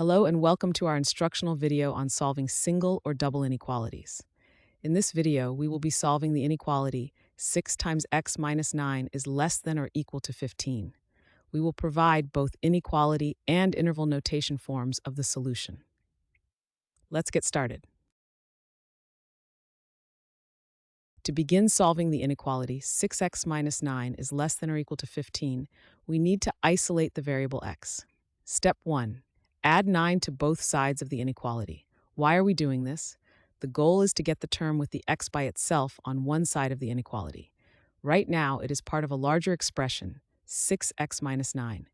Hello and welcome to our instructional video on solving single or double inequalities. In this video, we will be solving the inequality 6 times x minus 9 is less than or equal to 15. We will provide both inequality and interval notation forms of the solution. Let's get started. To begin solving the inequality 6x minus 9 is less than or equal to 15, we need to isolate the variable x. Step 1. Add 9 to both sides of the inequality. Why are we doing this? The goal is to get the term with the x by itself on one side of the inequality. Right now, it is part of a larger expression, 6x minus 9.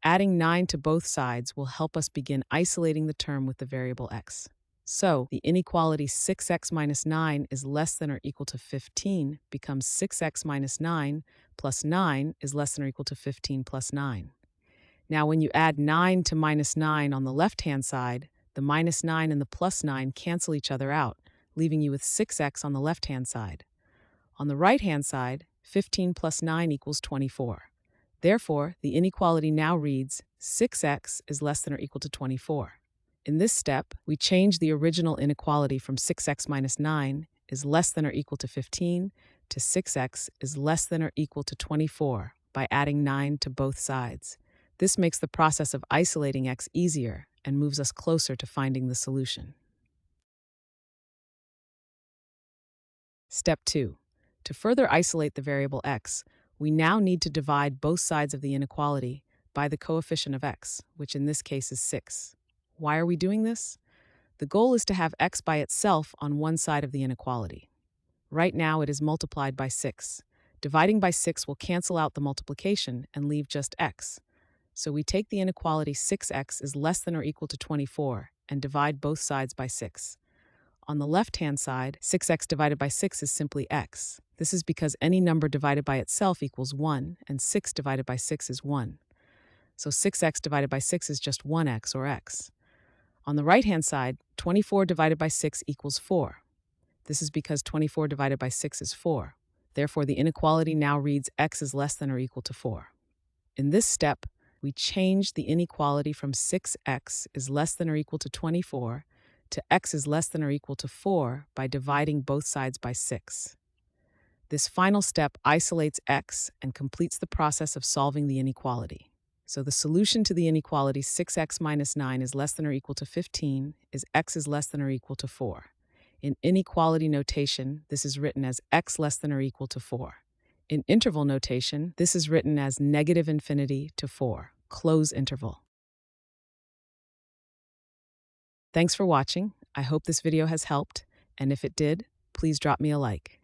Adding 9 to both sides will help us begin isolating the term with the variable x. So, the inequality 6x minus 9 is less than or equal to 15 becomes 6x minus 9 plus 9 is less than or equal to 15 plus 9. Now, when you add 9 to minus 9 on the left-hand side, the minus 9 and the plus 9 cancel each other out, leaving you with 6x on the left-hand side. On the right-hand side, 15 plus 9 equals 24. Therefore, the inequality now reads 6x is less than or equal to 24. In this step, we change the original inequality from 6x minus 9 is less than or equal to 15 to 6x is less than or equal to 24 by adding 9 to both sides. This makes the process of isolating x easier and moves us closer to finding the solution. Step 2. To further isolate the variable x, we now need to divide both sides of the inequality by the coefficient of x, which in this case is 6. Why are we doing this? The goal is to have x by itself on one side of the inequality. Right now it is multiplied by 6. Dividing by 6 will cancel out the multiplication and leave just x. So we take the inequality 6x is less than or equal to 24 and divide both sides by 6. On the left-hand side, 6x divided by 6 is simply x. This is because any number divided by itself equals 1, and 6 divided by 6 is 1. So 6x divided by 6 is just 1x, or x. On the right-hand side, 24 divided by 6 equals 4. This is because 24 divided by 6 is 4. Therefore, the inequality now reads x is less than or equal to 4. In this step, we change the inequality from 6x is less than or equal to 24 to x is less than or equal to 4 by dividing both sides by 6. This final step isolates x and completes the process of solving the inequality. So the solution to the inequality 6x minus 9 is less than or equal to 15 is x is less than or equal to 4. In inequality notation, this is written as x less than or equal to 4. In interval notation, this is written as negative infinity to 4, close interval. Thanks for watching. I hope this video has helped, and if it did, please drop me a like.